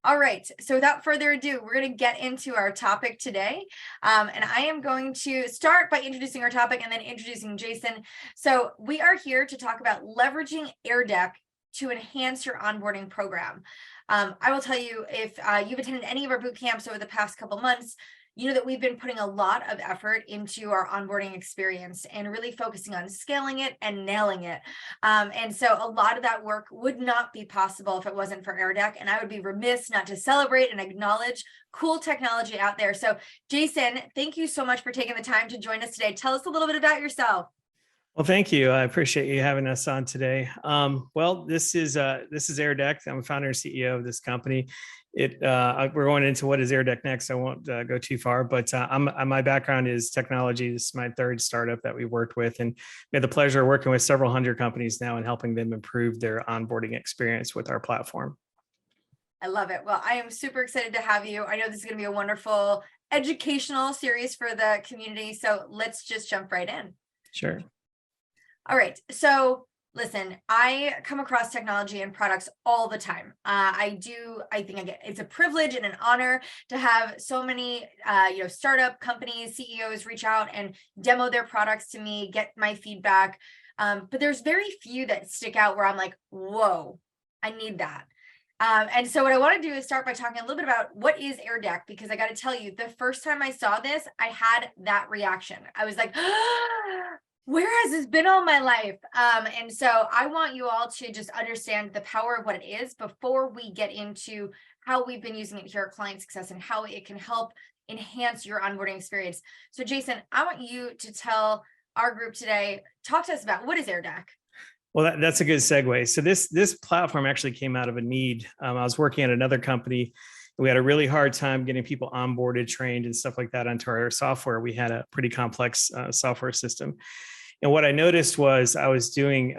All right, so without further ado, we're going to get into our topic today. And I am going to start by introducing our topic and then introducing Jason. So we are here to talk about leveraging AirDeck to enhance your onboarding program. I will tell you, if you've attended any of our boot camps over the past couple months, you know that we've been putting a lot of effort into our onboarding experience and really focusing on scaling it and nailing it. And so a lot of that work would not be possible if it wasn't for AirDeck, and I would be remiss not to celebrate and acknowledge cool technology out there. So Jason, thank you so much for taking the time to join us today. Tell us a little bit about yourself. Well, thank you. I appreciate you having us on today. Well, this is AirDeck. I'm a founder and CEO of this company. We're going into what is AirDeck next. I won't go too far, but my background is technology. This is my third startup that we worked with, and we had the pleasure of working with several hundred companies now and helping them improve their onboarding experience with our platform. I love it. Well, I am super excited to have you. I know this is going to be a wonderful educational series for the community. So let's just jump right in. Sure. All right. So listen, I come across technology and products all the time. I think it's a privilege and an honor to have so many, startup companies, CEOs reach out and demo their products to me, get my feedback. But there's very few that stick out where I'm like, whoa, I need that. And so what I want to do is start by talking a little bit about what is AirDeck, because I got to tell you, the first time I saw this, I had that reaction. I was like, where has this been all my life? And so I want you all to just understand the power of what it is before we get into how we've been using it here at ClientSuccess and how it can help enhance your onboarding experience. So Jason, I want you to tell our group today, talk to us about what is AirDeck? Well, that's a good segue. So this platform actually came out of a need. I was working at another company. We had a really hard time getting people onboarded, trained, and stuff like that onto our software. We had a pretty complex software system. And what I noticed was I was doing,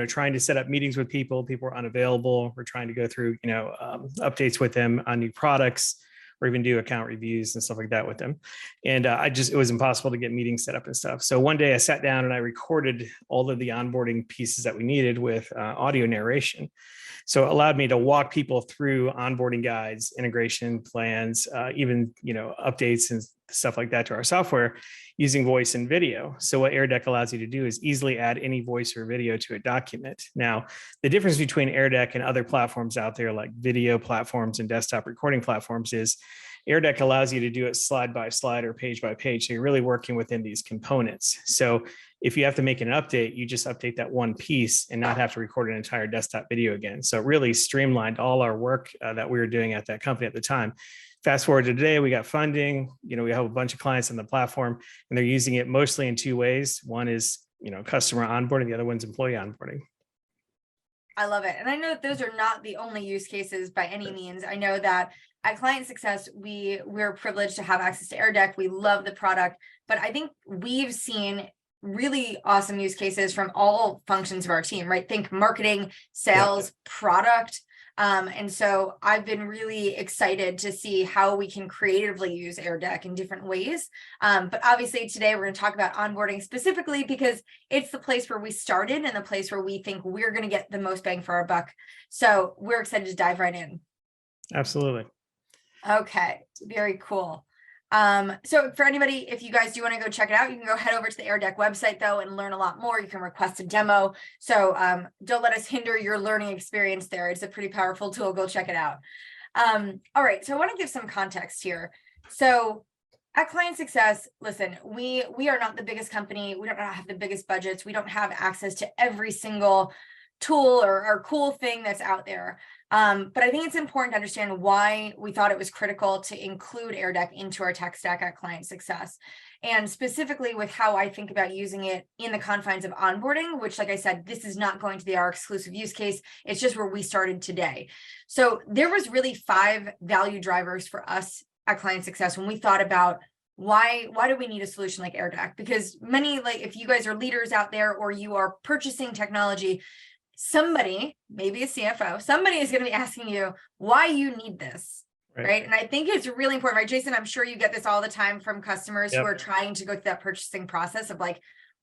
trying to set up meetings with people. People were unavailable. We're trying to go through, updates with them on new products, or even do account reviews and stuff like that with them. And it was impossible to get meetings set up and stuff. So one day I sat down and I recorded all of the onboarding pieces that we needed with audio narration. So it allowed me to walk people through onboarding guides, integration plans, even, updates and stuff like that to our software using voice and video. So what AirDeck allows you to do is easily add any voice or video to a document. Now, the difference between AirDeck and other platforms out there like video platforms and desktop recording platforms is AirDeck allows you to do it slide by slide or page by page. So you're really working within these components. So if you have to make an update, you just update that one piece and not have to record an entire desktop video again. So it really streamlined all our work that we were doing at that company at the time. Fast forward to today, we got funding. We have a bunch of clients on the platform, and they're using it mostly in two ways. One is, customer onboarding. The other one's employee onboarding. I love it. And I know that those are not the only use cases by any means. I know that at ClientSuccess, we're privileged to have access to AirDeck. We love the product, but I think we've seen really awesome use cases from all functions of our team, right? Think marketing, sales, product. And so I've been really excited to see how we can creatively use AirDeck in different ways. But obviously today we're going to talk about onboarding specifically because it's the place where we started and the place where we think we're going to get the most bang for our buck. So we're excited to dive right in. Absolutely. Okay, very cool. So for anybody, if you guys do want to go check it out, you can go head over to the AirDeck website though and learn a lot more. You can request a demo. So don't let us hinder your learning experience there. It's a pretty powerful tool. Go check it out. All right, so I want to give some context here. So at ClientSuccess, listen, we are not the biggest company. We don't have the biggest budgets. We don't have access to every single tool or cool thing that's out there. But I think it's important to understand why we thought it was critical to include AirDeck into our tech stack at ClientSuccess, and specifically with how I think about using it in the confines of onboarding, which, like I said, this is not going to be our exclusive use case. It's just where we started today. So there was really 5 value drivers for us at ClientSuccess when we thought about why do we need a solution like AirDeck? Because if you guys are leaders out there or you are purchasing technology, somebody, maybe a CFO, somebody is going to be asking you why you need this, right? And I think it's really important, right, Jason? I'm sure you get this all the time from customers who are trying to go through that purchasing process of like,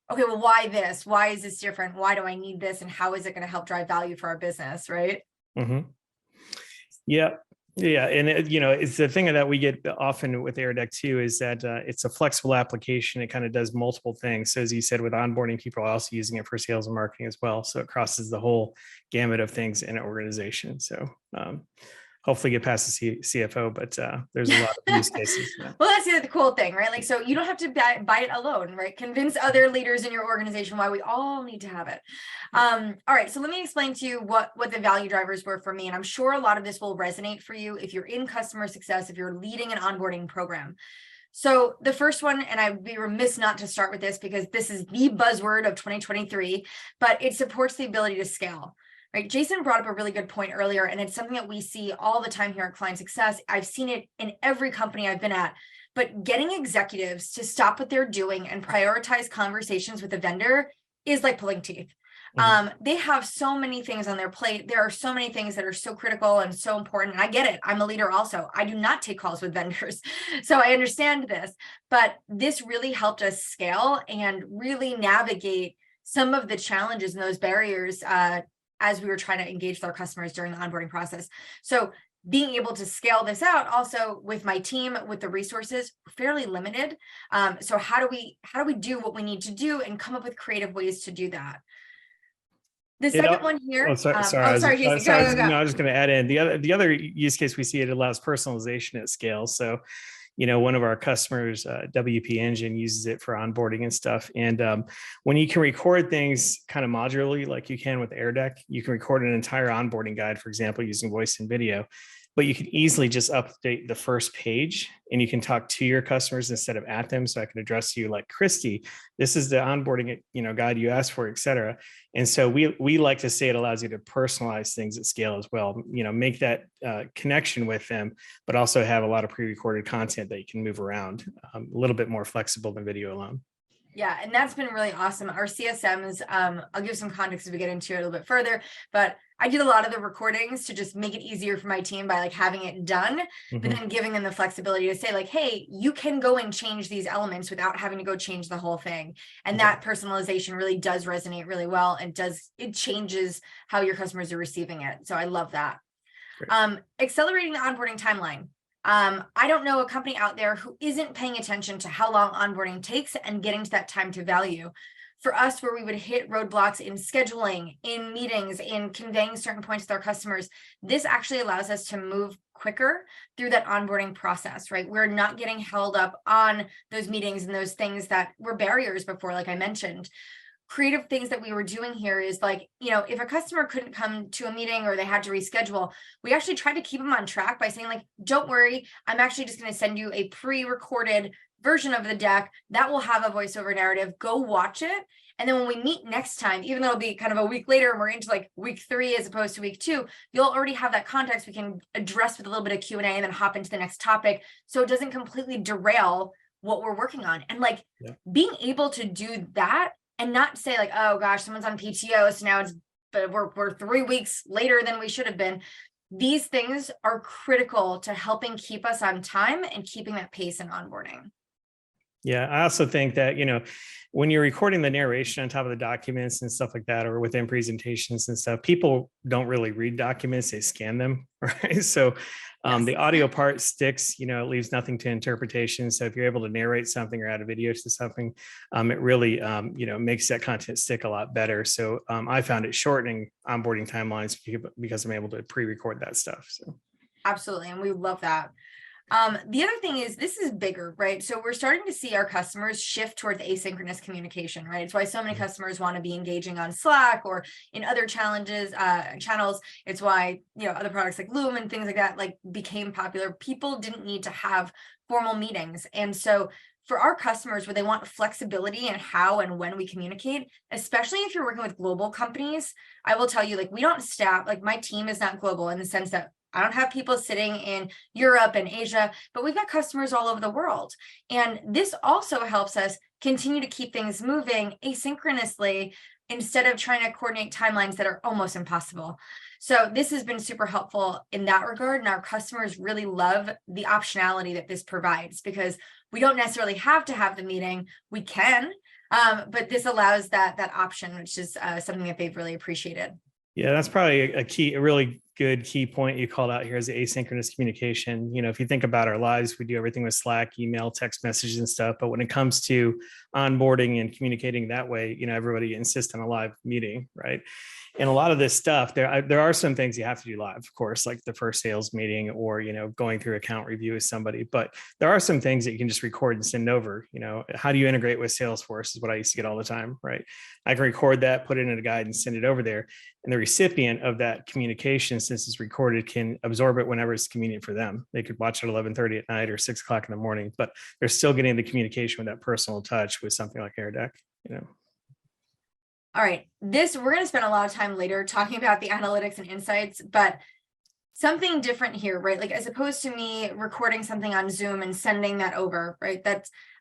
okay, well, why this? Why is this different? Why do I need this? And how is it going to help drive value for our business, right? Mm-hmm. Yeah. Yeah, and it's the thing that we get often with AirDeck too, is that it's a flexible application. It kind of does multiple things. So as you said, with onboarding, people are also using it for sales and marketing as well. So it crosses the whole gamut of things in an organization. So hopefully get past the CFO, but there's a lot of use cases. Yeah. Well, that's the cool thing, right? Like, so you don't have to buy it alone, right? Convince other leaders in your organization why we all need to have it. All right, so let me explain to you what the value drivers were for me. And I'm sure a lot of this will resonate for you if you're in customer success, if you're leading an onboarding program. So the first one, and I'd be remiss not to start with this because this is the buzzword of 2023, but it supports the ability to scale. Right. Jason brought up a really good point earlier, and it's something that we see all the time here at Client Success. I've seen it in every company I've been at, but getting executives to stop what they're doing and prioritize conversations with a vendor is like pulling teeth. They have so many things on their plate. There are so many things that are so critical and so important. And I get it. I'm a leader also. I do not take calls with vendors. So I understand this, but this really helped us scale and really navigate some of the challenges and those barriers as we were trying to engage with our customers during the onboarding process. So being able to scale this out also with my team, with the resources, fairly limited. So how do we do what we need to do and come up with creative ways to do that? The second one here. Oh, sorry, Jason. Go. No, I was just going to add in the other use case we see. It allows personalization at scale. So, one of our customers, WP Engine, uses it for onboarding and stuff. And when you can record things kind of modularly, like you can with AirDeck, you can record an entire onboarding guide, for example, using voice and video. But you can easily just update the first page, and you can talk to your customers instead of at them. So I can address you like, Kristi, this is the onboarding, guide you asked for, et cetera. And so we like to say it allows you to personalize things at scale as well. Make that connection with them, but also have a lot of pre-recorded content that you can move around, a little bit more flexible than video alone. Yeah, and that's been really awesome. Our CSMs, I'll give some context as we get into it a little bit further, but I did a lot of the recordings to just make it easier for my team by like having it done, but then giving them the flexibility to say like, hey, you can go and change these elements without having to go change the whole thing. And that personalization really does resonate really well, and it changes how your customers are receiving it. So I love that. Accelerating the onboarding timeline. I don't know a company out there who isn't paying attention to how long onboarding takes and getting to that time to value. For us, where we would hit roadblocks in scheduling, in meetings, in conveying certain points to our customers, this actually allows us to move quicker through that onboarding process, right? We're not getting held up on those meetings and those things that were barriers before, like I mentioned. Creative things that we were doing here is like, if a customer couldn't come to a meeting or they had to reschedule, we actually tried to keep them on track by saying like, don't worry, I'm actually just going to send you a pre-recorded version of the deck that will have a voiceover narrative. Go watch it. And then when we meet next time, even though it'll be kind of a week later and we're into like week 3 as opposed to week 2, you'll already have that context we can address with a little bit of Q&A and then hop into the next topic. So it doesn't completely derail what we're working on. And like being able to do that and not say like, oh gosh, someone's on PTO, so now we're 3 weeks later than we should have been. These things are critical to helping keep us on time and keeping that pace in onboarding. Yeah, I also think that, when you're recording the narration on top of the documents and stuff like that, or within presentations and stuff, people don't really read documents, they scan them, right? So the audio part sticks, it leaves nothing to interpretation. So if you're able to narrate something or add a video to something, it really, makes that content stick a lot better. So I found it shortening onboarding timelines because I'm able to pre-record that stuff. So absolutely, and we love that. The other thing is this is bigger, right? So we're starting to see our customers shift towards asynchronous communication, right? It's why so many customers want to be engaging on Slack or in other channels. It's why, other products like Loom and things like that, like became popular. People didn't need to have formal meetings. And so for our customers where they want flexibility in how and when we communicate, especially if you're working with global companies, I will tell you, like, we don't staff, like my team is not global in the sense that I don't have people sitting in Europe and Asia, but we've got customers all over the world. And this also helps us continue to keep things moving asynchronously instead of trying to coordinate timelines that are almost impossible. So this has been super helpful in that regard. And our customers really love the optionality that this provides because we don't necessarily have to have the meeting. We can, but this allows that option, which is something that they've really appreciated. Yeah, that's probably a really good key point you called out here is the asynchronous communication. If you think about our lives, we do everything with Slack, email, text messages and stuff. But when it comes to onboarding and communicating that way, everybody insists on a live meeting, right? And a lot of this stuff, there are some things you have to do live, of course, like the first sales meeting or, going through account review with somebody. But there are some things that you can just record and send over. How do you integrate with Salesforce is what I used to get all the time, right? I can record that, put it in a guide and send it over there. And the recipient of that communication, since it's recorded, can absorb it whenever it's convenient for them. They could watch it at 11:30 at night or 6 o'clock in the morning, but they're still getting the communication with that personal touch with something like AirDeck, All right, we're going to spend a lot of time later talking about the analytics and insights, but something different here, right? Like as opposed to me recording something on Zoom and sending that over, right?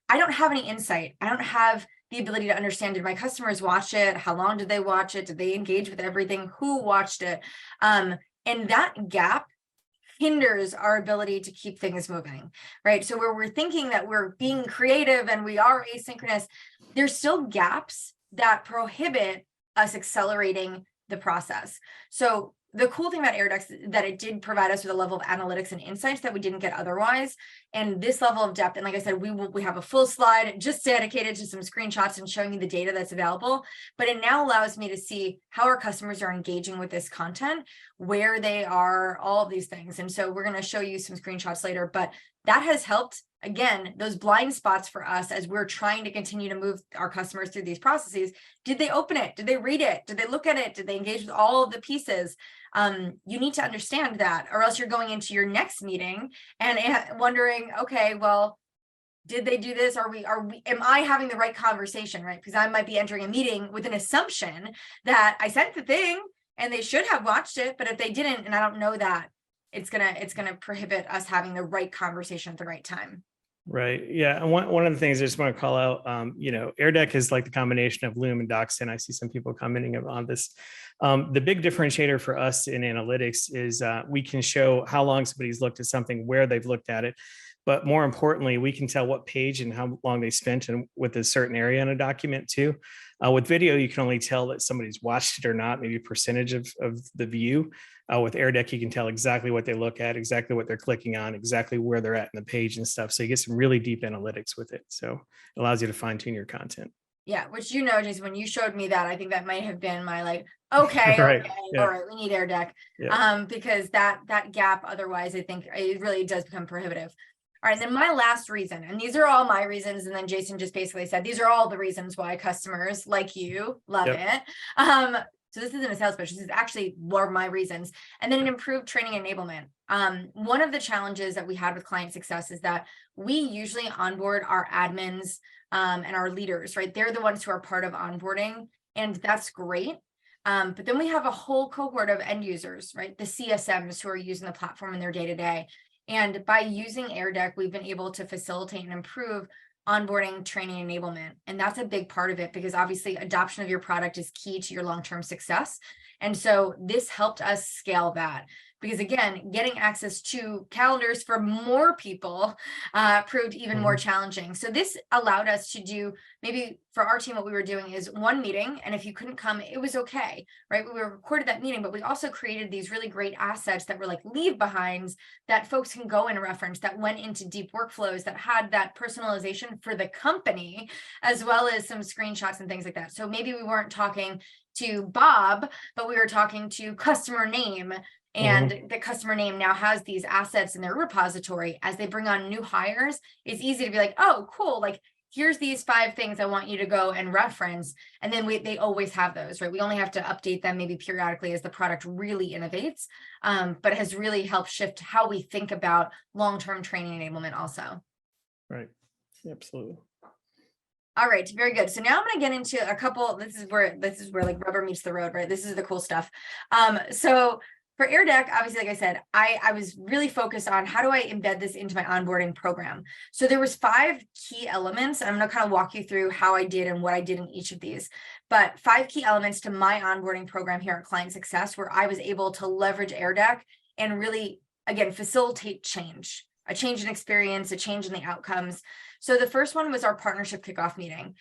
I don't have any insight. I don't have the ability to understand, did my customers watch it? How long did they watch it? Did they engage with everything? Who watched it? And that gap hinders our ability to keep things moving, right? So where we're thinking that we're being creative and we are asynchronous, there's still gaps that prohibit us accelerating the process. So the cool thing about AirDeck is that it did provide us with a level of analytics and insights that we didn't get otherwise. And this level of depth, and like I said, we have a full slide just dedicated to some screenshots and showing you the data that's available. But it now allows me to see how our customers are engaging with this content, where they are, all of these things. And so we're going to show you some screenshots later, but that has helped, again, those blind spots for us as we're trying to continue to move our customers through these processes. Did they open it? Did they read it? Did they look at it? Did they engage with all of the pieces? You need to understand that, or else you're going into your next meeting and wondering, okay, well, did they do this? Am I having the right conversation, right? Because I might be entering a meeting with an assumption that I sent the thing and they should have watched it, but if they didn't, and I don't know that, it's gonna prohibit us having the right conversation at the right time. Right. Yeah. And one of the things I just want to call out, AirDeck is like the combination of Loom and DocSend. I see some people commenting on this. The big differentiator for us in analytics is we can show how long somebody's looked at something, where they've looked at it. But more importantly, we can tell what page and how long they spent and with a certain area in a document too. With video, you can only tell that somebody's watched it or not, maybe a percentage of the view. With AirDeck, you can tell exactly what they look at, exactly what they're clicking on, exactly where they're at in the page and stuff. So you get some really deep analytics with it. So it allows you to fine tune your content. Yeah, which Jason, when you showed me that, I think that might have been my like, okay, right. Okay, Yeah. All right, we need AirDeck. Yeah. Because that gap, otherwise, I think it really does become prohibitive. All right, then my last reason, and these are all my reasons, and then Jason just basically said, these are all the reasons why customers like you love it. So this isn't a sales pitch, this is actually more of my reasons. And then an improved training enablement. One of the challenges that we had with client success is that we usually onboard our admins and our leaders, right? They're the ones who are part of onboarding, and that's great. But then we have a whole cohort of end users, right? The CSMs who are using the platform in their day-to-day. And by using AirDeck, we've been able to facilitate and improve onboarding, training, enablement. And that's a big part of it because obviously adoption of your product is key to your long-term success. And so this helped us scale that. Because again, getting access to calendars for more people proved even more challenging. So this allowed us to do, maybe for our team, what we were doing is one meeting, and if you couldn't come, it was okay, right? We recorded that meeting, but we also created these really great assets that were like leave behinds that folks can go and reference, that went into deep workflows, that had that personalization for the company, as well as some screenshots and things like that. So maybe we weren't talking to Bob, but we were talking to customer name. And the customer name now has these assets in their repository. As they bring on new hires, it's easy to be like, oh, cool. Like, here's these 5 things I want you to go and reference. And then they always have those, right? We only have to update them maybe periodically as the product really innovates, but it has really helped shift how we think about long-term training enablement also. Right. Absolutely. All right, very good. So now I'm going to get into a couple, this is where like rubber meets the road, right? This is the cool stuff. So for AirDeck, obviously, like I said, I was really focused on how do I embed this into my onboarding program. So there was 5 key elements. And I'm going to kind of walk you through how I did and what I did in each of these. But 5 key elements to my onboarding program here at Client Success, where I was able to leverage AirDeck and really, again, facilitate change. a change in experience, a change in the outcomes. So the first one was our partnership kickoff meeting.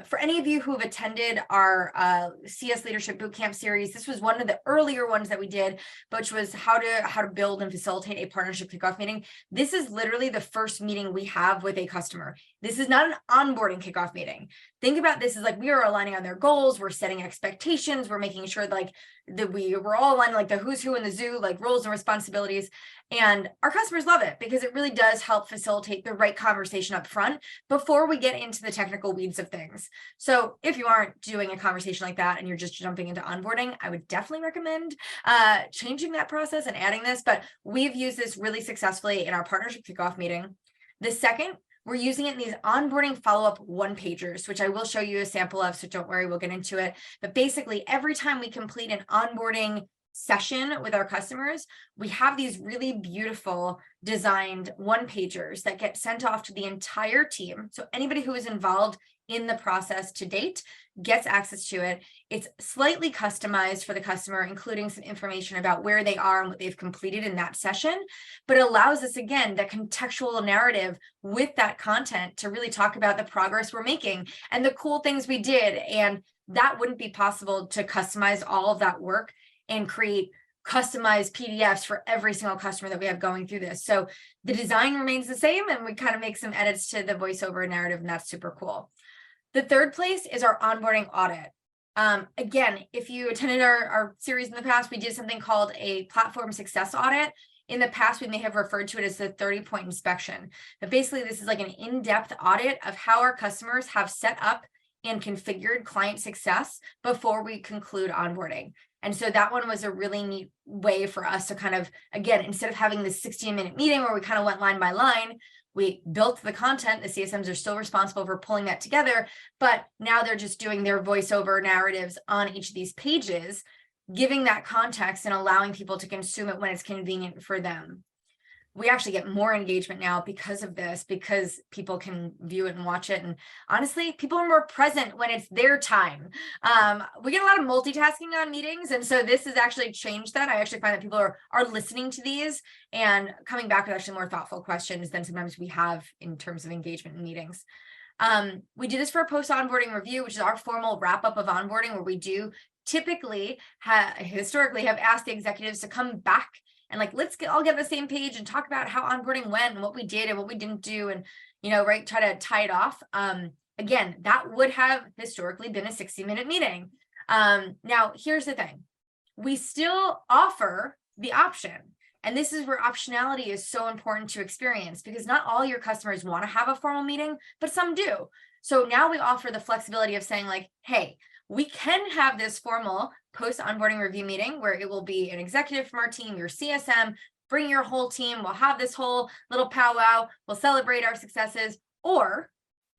For any of you who have attended our CS Leadership Bootcamp series, this was one of the earlier ones that we did, which was how to build and facilitate a partnership kickoff meeting. This is literally the first meeting we have with a customer. This is not an onboarding kickoff meeting. Think about this as like we are aligning on their goals, we're setting expectations, we're making sure like that we're all aligned, like the who's who in the zoo, like roles and responsibilities. And our customers love it because it really does help facilitate the right conversation up front before we get into the technical weeds of things. So if you aren't doing a conversation like that and you're just jumping into onboarding, I would definitely recommend changing that process and adding this, but we've used this really successfully in our partnership kickoff meeting. The second, we're using it in these onboarding follow-up one-pagers, which I will show you a sample of, so don't worry, we'll get into it. But basically, every time we complete an onboarding session with our customers, we have these really beautiful designed one-pagers that get sent off to the entire team. So anybody who is involved in the process to date gets access to it. It's slightly customized for the customer, including some information about where they are and what they've completed in that session, but allows us, again, that contextual narrative with that content to really talk about the progress we're making and the cool things we did. And that wouldn't be possible to customize all of that work and create customized PDFs for every single customer that we have going through this. So the design remains the same, and we kind of make some edits to the voiceover narrative, and that's super cool. The third place is our onboarding audit. Again, if you attended our series in the past, we did something called a platform success audit. In the past, we may have referred to it as the 30-point inspection. But basically, this is like an in-depth audit of how our customers have set up and configured client success before we conclude onboarding. And so that one was a really neat way for us to kind of, again, instead of having this 16-minute meeting where we kind of went line by line, we built the content. The CSMs are still responsible for pulling that together, but now they're just doing their voiceover narratives on each of these pages, giving that context and allowing people to consume it when it's convenient for them. We actually get more engagement now because of this, because people can view it and watch it. And honestly, people are more present when it's their time. We get a lot of multitasking on meetings. And so this has actually changed that. I actually find that people are listening to these and coming back with actually more thoughtful questions than sometimes we have in terms of engagement in meetings. We do this for a post-onboarding review, which is our formal wrap-up of onboarding, where we do typically historically have asked the executives to come back and like, let's all get on the same page and talk about how onboarding went and what we did and what we didn't do, and, you know, right, try to tie it off. Again, that would have historically been a 60-minute meeting. Now, here's the thing. We still offer the option. And this is where optionality is so important to experience, because not all your customers want to have a formal meeting, but some do. So now we offer the flexibility of saying like, hey, we can have this formal post-onboarding review meeting where it will be an executive from our team, your CSM, bring your whole team, we'll have this whole little powwow, we'll celebrate our successes. Or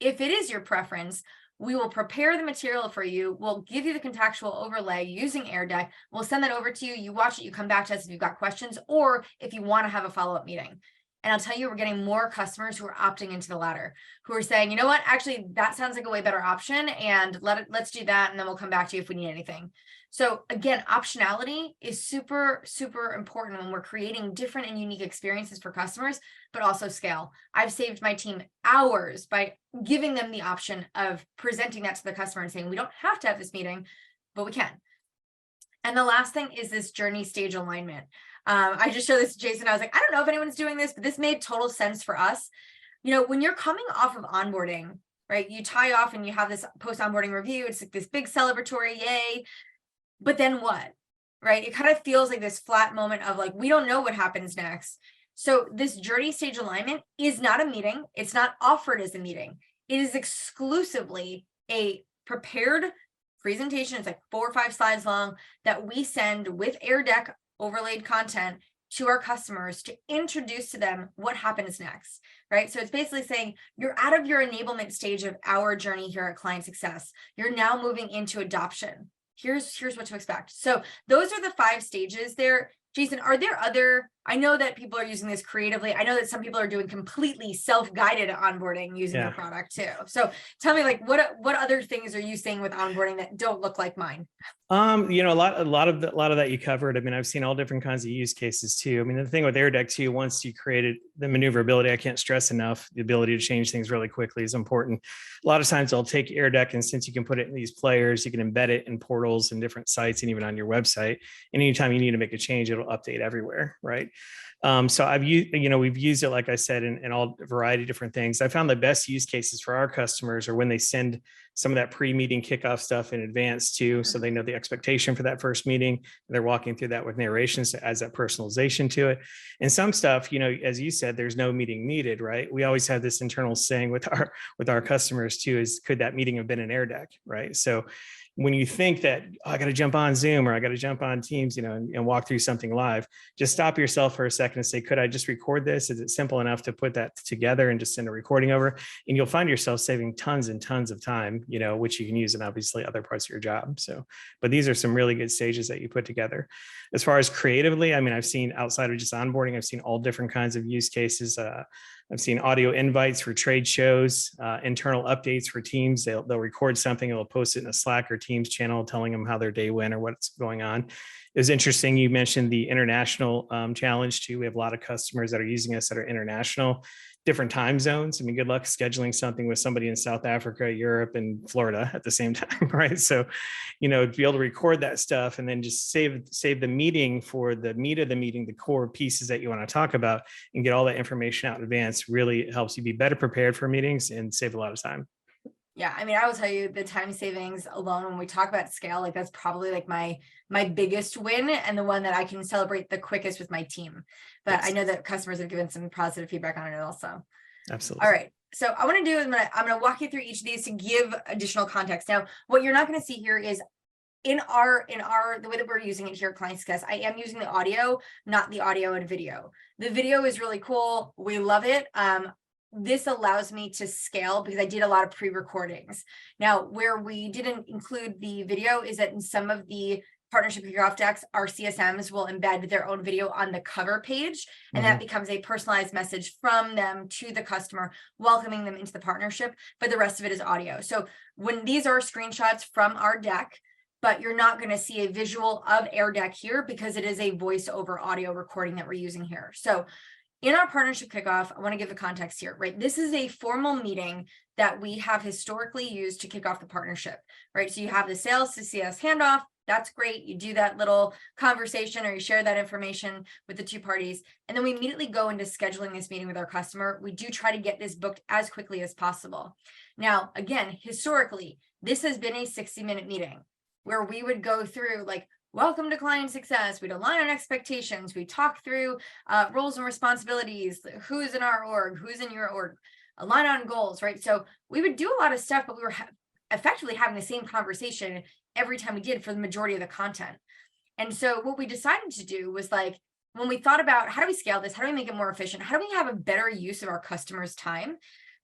if it is your preference, we will prepare the material for you, we'll give you the contextual overlay using AirDeck, we'll send that over to you, you watch it, you come back to us if you've got questions, or if you want to have a follow-up meeting. And I'll tell you, we're getting more customers who are opting into the latter, who are saying, you know what, actually, that sounds like a way better option, and let's do that, and then we'll come back to you if we need anything. So again, optionality is super, super important when we're creating different and unique experiences for customers, but also scale. I've saved my team hours by giving them the option of presenting that to the customer and saying, we don't have to have this meeting, but we can. And the last thing is this journey stage alignment. I just showed this to Jason. I was like, I don't know if anyone's doing this, but this made total sense for us. You know, when you're coming off of onboarding, right, you tie off and you have this post-onboarding review. It's like this big celebratory, yay. But then what, right? It kind of feels like this flat moment of like, we don't know what happens next. So this journey stage alignment is not a meeting. It's not offered as a meeting. It is exclusively a prepared presentation. It's like 4 or 5 slides long that we send with AirDeck overlaid content to our customers to introduce to them what happens next, right? So it's basically saying you're out of your enablement stage of our journey here at ClientSuccess. You're now moving into adoption. Here's what to expect. So those are the 5 stages there. Jason, are there other I know that people are using this creatively. I know that some people are doing completely self-guided onboarding using your product too. So tell me, like, what other things are you seeing with onboarding that don't look like mine? You know, a lot of that you covered. I mean, I've seen all different kinds of use cases too. I mean, the thing with AirDeck too, once you created the maneuverability, I can't stress enough, the ability to change things really quickly is important. A lot of times I'll take AirDeck, and since you can put it in these players, you can embed it in portals and different sites and even on your website. And anytime you need to make a change, it'll update everywhere, right? So I've used, you know, we've used it, like I said, in all variety of different things. I found the best use cases for our customers are when they send some of that pre-meeting kickoff stuff in advance too, so they know the expectation for that first meeting. They're walking through that with narration, so it adds that personalization to it. And some stuff, you know, as you said, there's no meeting needed, right? We always have this internal saying with our customers too, is could that meeting have been an AirDeck, right? So when you think that, oh, I got to jump on Zoom or I got to jump on Teams, you know, and walk through something live, just stop yourself for a second and say, could I just record this? Is it simple enough to put that together and just send a recording over? And you'll find yourself saving tons and tons of time, you know, which you can use in obviously other parts of your job. So, but these are some really good stages that you put together. As far as creatively, I mean, I've seen outside of just onboarding, I've seen all different kinds of use cases. I've seen audio invites for trade shows, internal updates for teams. They'll record something, they'll post it in a Slack or Teams channel, telling them how their day went or what's going on. It was interesting. You mentioned the international challenge too. We have a lot of customers that are using us that are international, different time zones. I mean, good luck scheduling something with somebody in South Africa, Europe, and Florida at the same time, right? So, you know, to be able to record that stuff and then just save the meeting for the meat of the meeting, the core pieces that you want to talk about, and get all that information out in advance really helps you be better prepared for meetings and save a lot of time. Yeah, I mean, I will tell you the time savings alone, when we talk about scale, like that's probably like my biggest win and the one that I can celebrate the quickest with my team. But yes, I know that customers have given some positive feedback on it also. Absolutely. All right. So I want to do is I'm going to walk you through each of these to give additional context. Now, what you're not going to see here is in the way that we're using it here at ClientSuccess, I am using the audio, not the audio and video. The video is really cool. We love it. This allows me to scale because I did a lot of pre-recordings. Now, where we didn't include the video is that in some of the partnership kickoff decks, our CSMs will embed their own video on the cover page, and that becomes a personalized message from them to the customer, welcoming them into the partnership, but the rest of it is audio. So when these are screenshots from our deck, but you're not going to see a visual of AirDeck here because it is a voice over audio recording that we're using here. So in our partnership kickoff, I want to give the context here, right? This is a formal meeting that we have historically used to kick off the partnership, right? So you have the sales to CS handoff. That's great. You do that little conversation or you share that information with the two parties. And then we immediately go into scheduling this meeting with our customer. We do try to get this booked as quickly as possible. Now, again, historically, this has been a 60-minute meeting where we would go through like, welcome to ClientSuccess. We'd align on expectations. We talk through roles and responsibilities, who's in our org, who's in your org, align on goals, right? So we would do a lot of stuff, but we were effectively having the same conversation every time we did for the majority of the content. And so what we decided to do was like, when we thought about how do we scale this, how do we make it more efficient, how do we have a better use of our customers' time?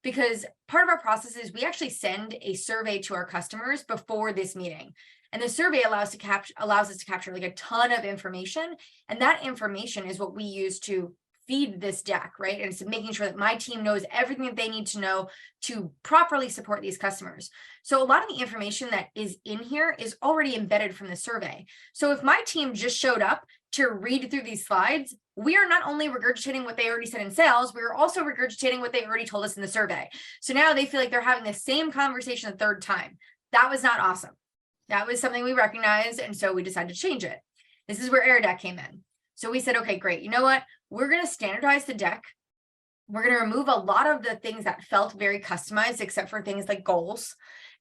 Because part of our process is we actually send a survey to our customers before this meeting. And the survey allows us to capture like a ton of information. And that information is what we use to feed this deck, right? And it's making sure that my team knows everything that they need to know to properly support these customers. So a lot of the information that is in here is already embedded from the survey. So if my team just showed up to read through these slides, we are not only regurgitating what they already said in sales, we are also regurgitating what they already told us in the survey. So now they feel like they're having the same conversation a third time. That was not awesome. That was something we recognized, and so we decided to change it. This is where AirDeck came in. So we said, okay, great. You know what? We're going to standardize the deck. We're going to remove a lot of the things that felt very customized, except for things like goals.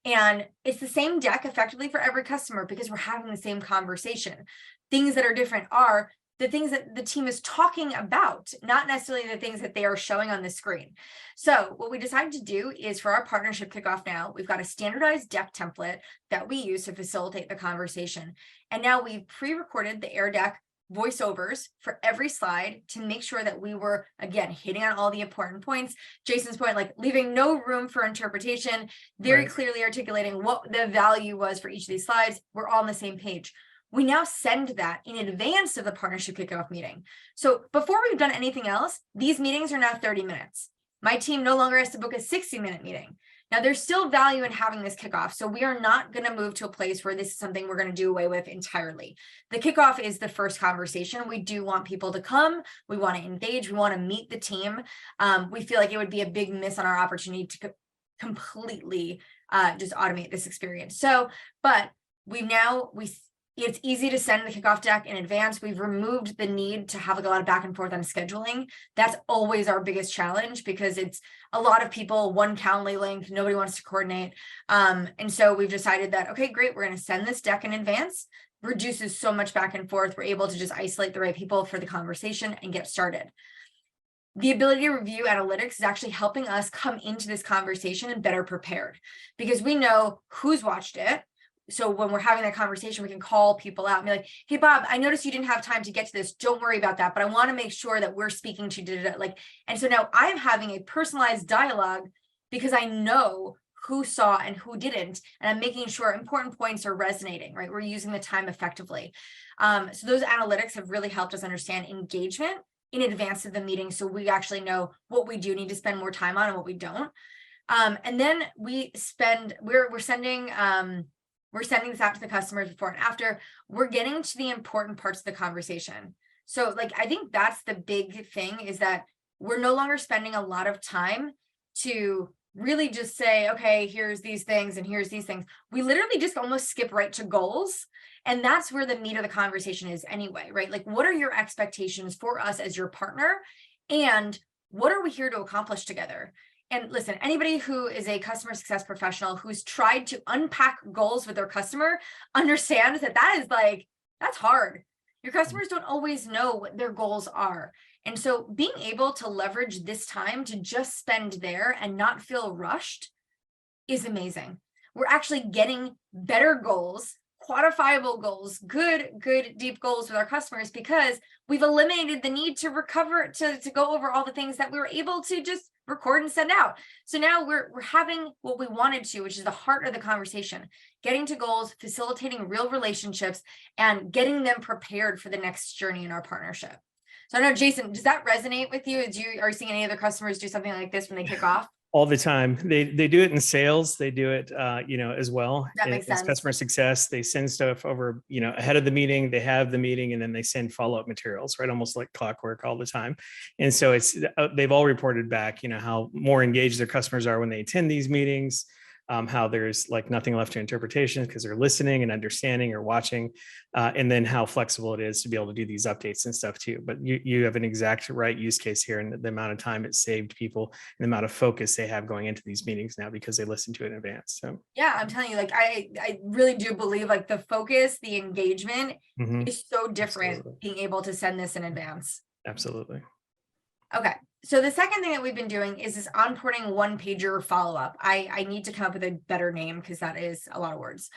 And it's the same deck effectively for every customer because we're having the same conversation. Things that are different are the things that the team is talking about, not necessarily the things that they are showing on the screen. So what we decided to do is for our partnership kickoff now, we've got a standardized deck template that we use to facilitate the conversation. And now we've pre-recorded the AirDeck voiceovers for every slide to make sure that we were, again, hitting on all the important points. Jason's point, like leaving no room for interpretation, very clearly articulating what the value was for each of these slides. We're all on the same page. we now send that in advance of the partnership kickoff meeting. So before we've done anything else, these meetings are now 30 minutes. My team no longer has to book a 60-minute meeting. Now, there's still value in having this kickoff. So we are not going to move to a place where this is something we're going to do away with entirely. The kickoff is the first conversation. We do want people to come. We want to engage. We want to meet the team. We feel like it would be a big miss on our opportunity to completely just automate this experience. So, but it's easy to send the kickoff deck in advance. We've removed the need to have like a lot of back and forth on scheduling. That's always our biggest challenge because it's a lot of people, one Calendly link, nobody wants to coordinate. And so we've decided that, okay, great, we're going to send this deck in advance, reduces so much back and forth. We're able to just isolate the right people for the conversation and get started. The ability to review analytics is actually helping us come into this conversation and better prepared because we know who's watched it. So when we're having that conversation, we can call people out and be like, hey, Bob, I noticed you didn't have time to get to this. Don't worry about that. But I want to make sure that we're speaking to like, and so now I'm having a personalized dialogue because I know who saw and who didn't. And I'm making sure important points are resonating, right? We're using the time effectively. So those analytics have really helped us understand engagement in advance of the meeting. So we actually know what we do need to spend more time on and what we don't. And then we're sending this out to the customers before and after. We're getting to the important parts of the conversation. So like, I think that's the big thing is that we're no longer spending a lot of time to really just say, okay, here's these things and here's these things. We literally just almost skip right to goals. And that's where the meat of the conversation is anyway, right? Like, what are your expectations for us as your partner? And what are we here to accomplish together? And listen, anybody who is a customer success professional who's tried to unpack goals with their customer understands that that's hard. Your customers don't always know what their goals are. And so being able to leverage this time to just spend there and not feel rushed is amazing. We're actually getting better goals, quantifiable goals, good, deep goals with our customers because we've eliminated the need to to go over all the things that we were able to just record and send out. So now we're having what we wanted to, which is the heart of the conversation, getting to goals, facilitating real relationships, and getting them prepared for the next journey in our partnership. So I know, Jason, does that resonate with you? Are you seeing any other customers do something like this when they kick off? All the time. They do it in sales. They do it, as well. That makes sense. It's customer success. They send stuff over, ahead of the meeting. They have the meeting and then they send follow-up materials, right? Almost like clockwork all the time. And so they've all reported back, how more engaged their customers are when they attend these meetings. How there's like nothing left to interpretation because they're listening and understanding or watching, and then how flexible it is to be able to do these updates and stuff too. But you have an exact right use case here, and the amount of time it saved people and the amount of focus they have going into these meetings now because they listen to it in advance. So yeah, I'm telling you, like I really do believe like the focus, the engagement is so different. Absolutely. Being able to send this in advance. Absolutely. Okay. So the second thing that we've been doing is this onboarding one-pager follow-up. I need to come up with a better name because that is a lot of words.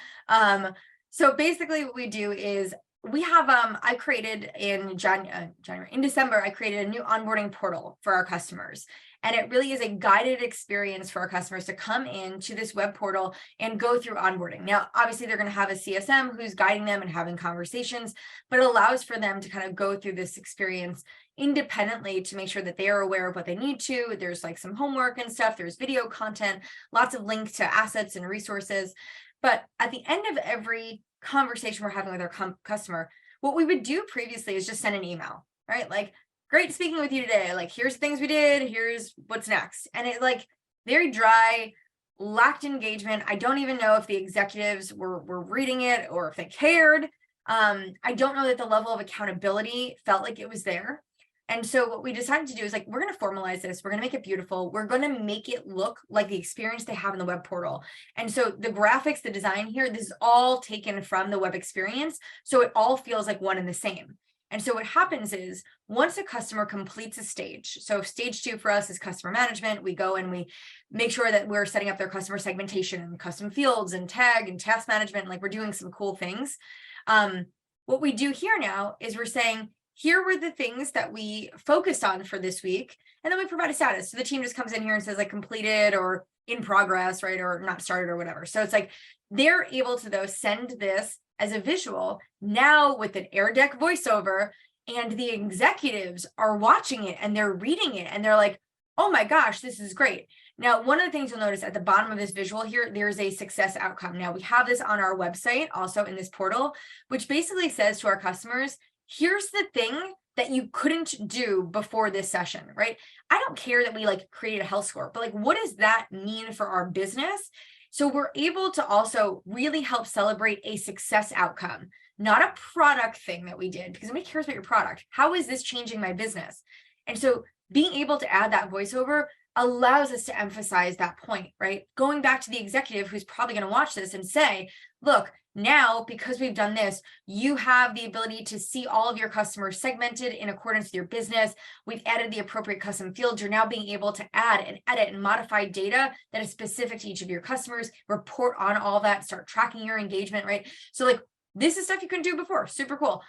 So basically what we do is we have, I created in December, I created a new onboarding portal for our customers. And it really is a guided experience for our customers to come into this web portal and go through onboarding. Now, obviously they're going to have a CSM who's guiding them and having conversations, but it allows for them to kind of go through this experience independently to make sure that they are aware of what they need to. There's like some homework and stuff. There's video content, lots of links to assets and resources. But at the end of every conversation we're having with our customer, what we would do previously is just send an email, right? Like, great speaking with you today. Like, here's the things we did. Here's what's next. And it like very dry, lacked engagement. I don't even know if the executives were reading it or if they cared. I don't know that the level of accountability felt like it was there. And so what we decided to do is like, we're going to formalize this. We're going to make it beautiful. We're going to make it look like the experience they have in the web portal. And so the graphics, the design here, this is all taken from the web experience. So it all feels like one and the same. And so what happens is once a customer completes a stage, so stage 2 for us is customer management, we go and we make sure that we're setting up their customer segmentation and custom fields and tag and task management. Like we're doing some cool things. What we do here now is we're saying, here were the things that we focused on for this week. And then we provide a status. So the team just comes in here and says like completed or in progress, right? Or not started or whatever. So it's like, they're able to though send this as a visual, now with an AirDeck voiceover, and the executives are watching it and they're reading it and they're like, oh my gosh, this is great. Now, one of the things you'll notice at the bottom of this visual here, there's a success outcome. Now, we have this on our website, also in this portal, which basically says to our customers, here's the thing that you couldn't do before this session, right? I don't care that we like created a health score, but like, what does that mean for our business? So we're able to also really help celebrate a success outcome, not a product thing that we did, because nobody cares about your product. How is this changing my business? And so being able to add that voiceover allows us to emphasize that point, right? Going back to the executive who's probably going to watch this and say, look, now, because we've done this, you have the ability to see all of your customers segmented in accordance with your business. We've added the appropriate custom fields. You're now being able to add and edit and modify data that is specific to each of your customers, report on all that, start tracking your engagement, right? So like, this is stuff you couldn't do before. Super cool.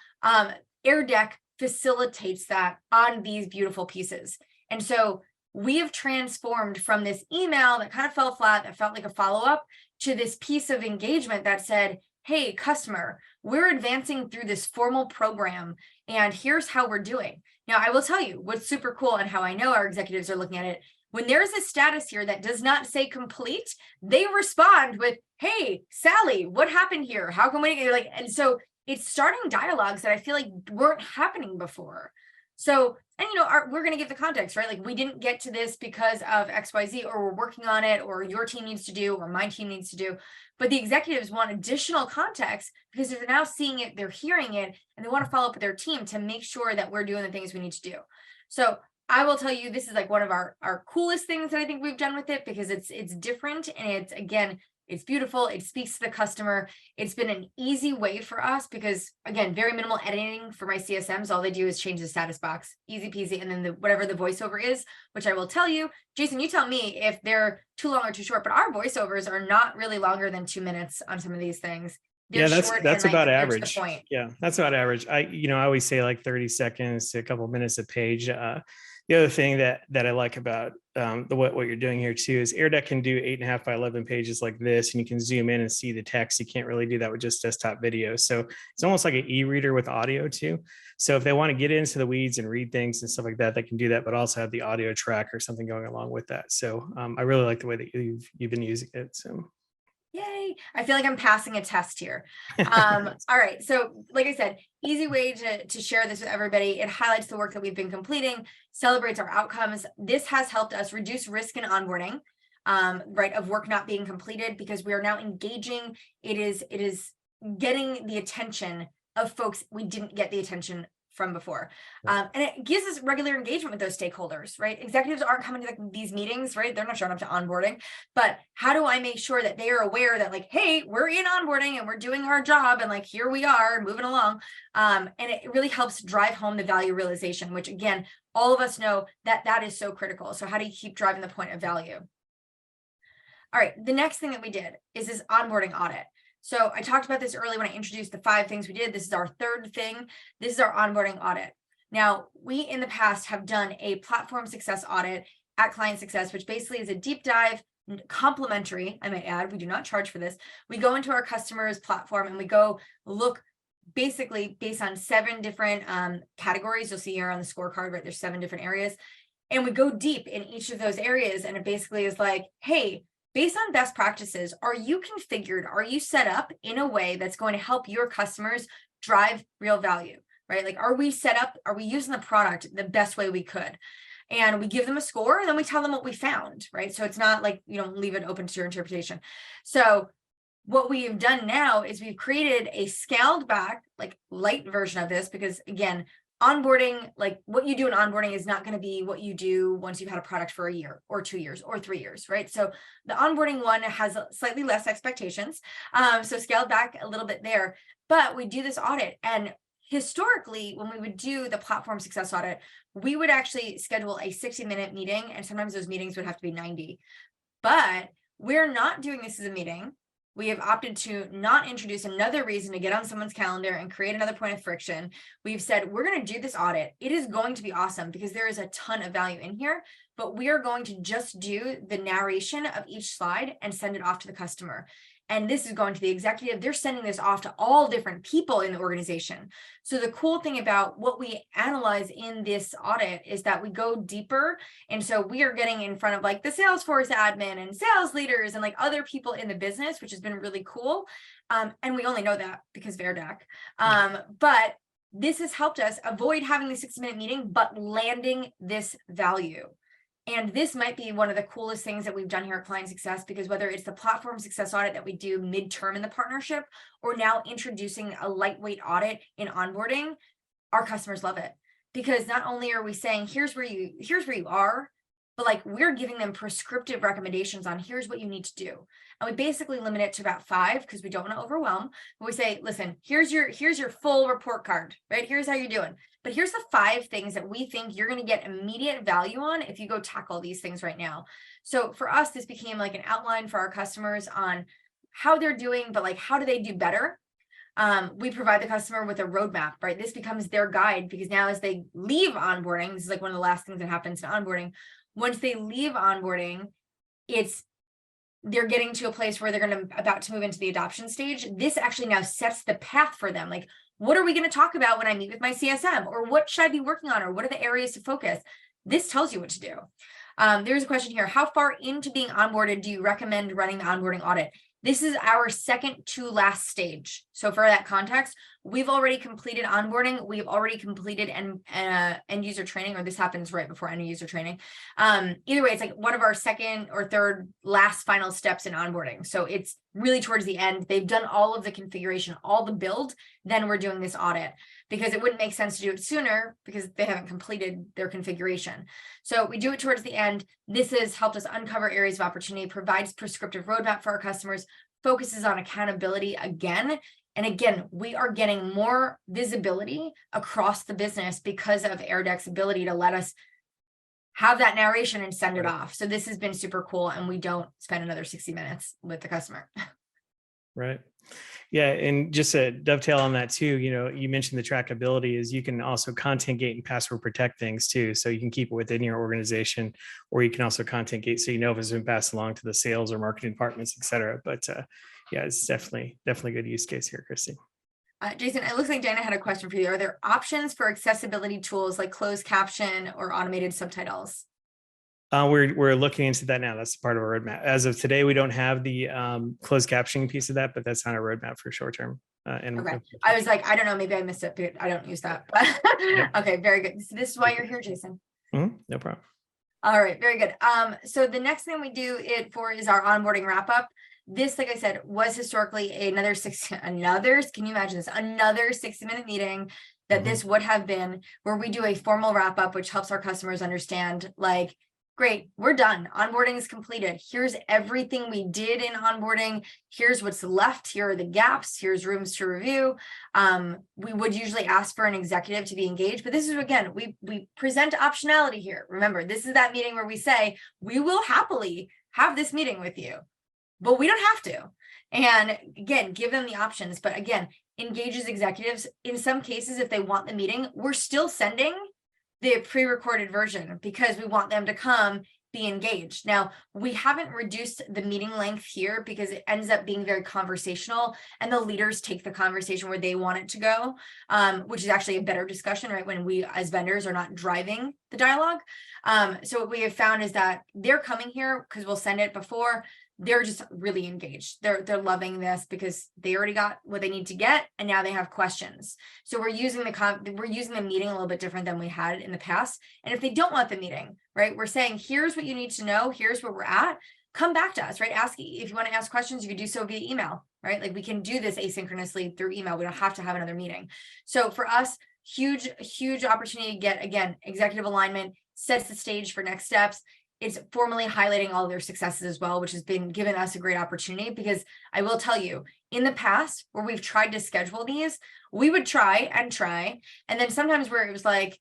AirDeck facilitates that on these beautiful pieces. And so we have transformed from this email that kind of fell flat, that felt like a follow-up, to this piece of engagement that said, hey, customer, we're advancing through this formal program, and here's how we're doing. Now, I will tell you what's super cool and how I know our executives are looking at it. When there's a status here that does not say complete, they respond with, hey, Sally, what happened here? How come we like, and so it's starting dialogues that I feel like weren't happening before. So, and we're going to give the context, right? Like, we didn't get to this because of XYZ, or we're working on it, or your team needs to do, or my team needs to do. But the executives want additional context because they're now seeing it, they're hearing it, and they want to follow up with their team to make sure that we're doing the things we need to do. So I will tell you, this is like one of our coolest things that I think we've done with it, because it's different, and it's, again, it's beautiful. It speaks to the customer. It's been an easy way for us because, again, very minimal editing for my CSMs. All they do is change the status box, easy peasy. And then whatever the voiceover is, which I will tell you, Jason, you tell me if they're too long or too short, but our voiceovers are not really longer than 2 minutes on some of these things. They're that's about average. Point. Yeah, that's about average. I always say like 30 seconds to a couple of minutes a page. The other thing that I like about what you're doing here too is AirDeck can do 8.5 by 11 pages like this, and you can zoom in and see the text. You can't really do that with just desktop video. So it's almost like an e-reader with audio too. So if they want to get into the weeds and read things and stuff like that, they can do that, but also have the audio track or something going along with that. So I really like the way that you've been using it. So. Yay. I feel like I'm passing a test here. All right. So like I said, easy way to share this with everybody. It highlights the work that we've been completing, celebrates our outcomes. This has helped us reduce risk in onboarding, right, of work not being completed, because we are now engaging. It is getting the attention of folks we didn't get the attention from before. And it gives us regular engagement with those stakeholders, right? Executives aren't coming to these meetings, right? They're not showing up to onboarding, but how do I make sure that they are aware that like, hey, we're in onboarding and we're doing our job, and like, here we are moving along. And it really helps drive home the value realization, which again, all of us know that is so critical. So how do you keep driving the point of value? All right, the next thing that we did is this onboarding audit. So I talked about this earlier when I introduced the 5 things we did. This is our third thing. This is our onboarding audit. Now, we in the past have done a platform success audit at ClientSuccess, which basically is a deep dive, complimentary, I might add. We do not charge for this. We go into our customer's platform and we go look basically based on 7 different categories. You'll see here on the scorecard, right? There's 7 different areas. And we go deep in each of those areas. And it basically is like, hey, based on best practices, are you configured? Are you set up in a way that's going to help your customers drive real value, right? Like, are we set up? Are we using the product the best way we could? And we give them a score, and then we tell them what we found, right? So it's not like, leave it open to your interpretation. So what we have done now is we've created a scaled back, like light version of this, because again, onboarding, like what you do in onboarding is not going to be what you do once you've had a product for a year or 2 years or 3 years, right? So the onboarding one has slightly less expectations. So scaled back a little bit there, but we do this audit. And historically, when we would do the platform success audit, we would actually schedule a 60-minute meeting. And sometimes those meetings would have to be 90, but we're not doing this as a meeting. We have opted to not introduce another reason to get on someone's calendar and create another point of friction. We've said, we're going to do this audit. It is going to be awesome because there is a ton of value in here, but we are going to just do the narration of each slide and send it off to the customer. and this is going to the executive. They're sending this off to all different people in the organization. So the cool thing about what we analyze in this audit is that we go deeper. And so we are getting in front of like the Salesforce admin and sales leaders and like other people in the business, which has been really cool. And we only know that because of AirDeck. But this has helped us avoid having the 60-minute meeting, but landing this value. And this might be one of the coolest things that we've done here at ClientSuccess, because whether it's the platform success audit that we do midterm in the partnership, or now introducing a lightweight audit in onboarding, our customers love it. Because not only are we saying, here's where you are, but like we're giving them prescriptive recommendations on here's what you need to do. And we basically limit it to about 5 because we don't want to overwhelm. But we say, listen, here's your full report card, right? Here's how you're doing. But here's the 5 things that we think you're going to get immediate value on if you go tackle these things right now. So for us, this became like an outline for our customers on how they're doing, but like, how do they do better? We provide the customer with a roadmap, right? This becomes their guide, because now as they leave onboarding, this is like one of the last things that happens in onboarding. Once they leave onboarding, they're getting to a place where they're about to move into the adoption stage. This actually now sets the path for them. Like, what are we going to talk about when I meet with my CSM, or what should I be working on, or what are the areas to focus? This tells you what to do. There's a question here. How far into being onboarded do you recommend running the onboarding audit? This is our second to last stage. So for that context, we've already completed onboarding. We've already completed end user training, or this happens right before end user training. Either way, it's like one of our second or third last final steps in onboarding. So it's really towards the end. They've done all of the configuration, all the build, then we're doing this audit, because it wouldn't make sense to do it sooner because they haven't completed their configuration. So we do it towards the end. This has helped us uncover areas of opportunity, provides prescriptive roadmap for our customers, focuses on accountability again. And again, we are getting more visibility across the business because of AirDeck's ability to let us have that narration and send it off. So this has been super cool, and we don't spend another 60 minutes with the customer. Right. Yeah. And just to dovetail on that too, you mentioned the trackability is you can also content gate and password protect things too. So you can keep it within your organization, or you can also content gate so if it's been passed along to the sales or marketing departments, et cetera. But yeah, it's definitely a good use case here, Kristi. Jason, it looks like Dana had a question for you. Are there options for accessibility tools like closed caption or automated subtitles? We're looking into that now. That's part of our roadmap. As of today, we don't have the closed captioning piece of that, but that's on our roadmap for short term. Okay. I was like, I don't know, maybe I missed it, but I don't use that. Yeah. Okay, very good. So this is why you're here, Jason. No problem. All right, very good. So the next thing we do it for is our onboarding wrap up. This, like I said, was historically can you imagine this? Another 60-minute meeting that this would have been, where we do a formal wrap up, which helps our customers understand, like, great, we're done. Onboarding is completed. Here's everything we did in onboarding. Here's what's left. Here are the gaps. Here's rooms to review. We would usually ask for an executive to be engaged, but this is, again, we present optionality here. Remember, this is that meeting where we say, we will happily have this meeting with you, but we don't have to. And again, give them the options, but again, engages executives. In some cases, if they want the meeting, we're still sending the pre-recorded version because we want them to come be engaged. Now, we haven't reduced the meeting length here because it ends up being very conversational, and the leaders take the conversation where they want it to go, which is actually a better discussion, right? When we as vendors are not driving the dialogue. So what we have found is that they're coming here because we'll send it before. They're just really engaged. They're loving this because they already got what they need to get, and now they have questions. So we're using the meeting a little bit different than we had in the past. And if they don't want the meeting, right, we're saying, here's what you need to know. Here's where we're at. Come back to us, right? If you want to ask questions, you can do so via email, right? Like we can do this asynchronously through email. We don't have to have another meeting. So for us, huge opportunity to get, again, executive alignment, sets the stage for next steps. It's formally highlighting all of their successes as well, which has been given us a great opportunity, because I will tell you, in the past where we've tried to schedule these, we would try. And then sometimes where it was like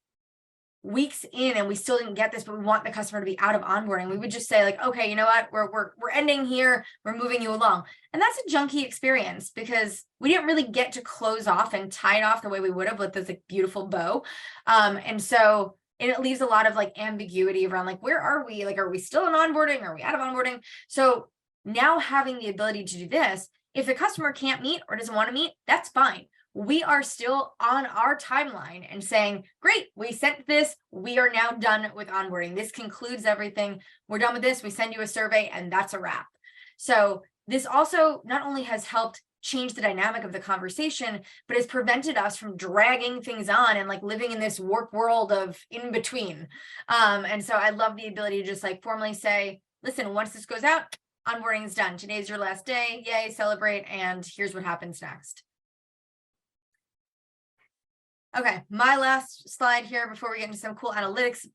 weeks in and we still didn't get this, but we want the customer to be out of onboarding, we would just say like, okay, you know what, we're ending here. We're moving you along. And that's a junky experience because we didn't really get to close off and tie it off the way we would have with this like beautiful bow. And so it leaves a lot of like ambiguity around like, where are we? Like, are we still in onboarding? Are we out of onboarding? So Now having the ability to do this, if the customer can't meet or doesn't want to meet, that's fine. We are still on our timeline and saying, great, we sent this. We are now done with onboarding. This concludes everything. We're done with this. We send you a survey and that's a wrap. So this also not only has helped change the dynamic of the conversation, but has prevented us from dragging things on and like living in this warp world of in between. And so I love the ability to just like formally say, listen, once this goes out, onboarding is done. Today's your last day. Yay, celebrate. And here's what happens next. Okay, my last slide here before we get into some cool analytics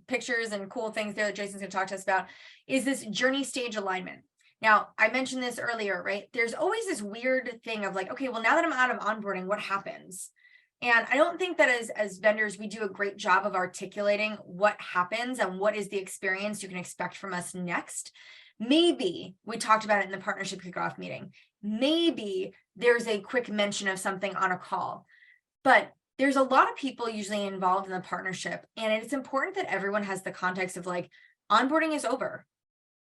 pictures and cool things there that Jason's going to talk to us about is this journey stage alignment. Now, I mentioned this earlier, right? There's always this weird thing of like, okay, well, now that I'm out of onboarding, what happens? And I don't think that as vendors, we do a great job of articulating what happens and what is the experience you can expect from us next. Maybe we talked about it in the partnership kickoff meeting. Maybe there's a quick mention of something on a call, but there's a lot of people usually involved in the partnership. And it's important that everyone has the context of like, onboarding is over,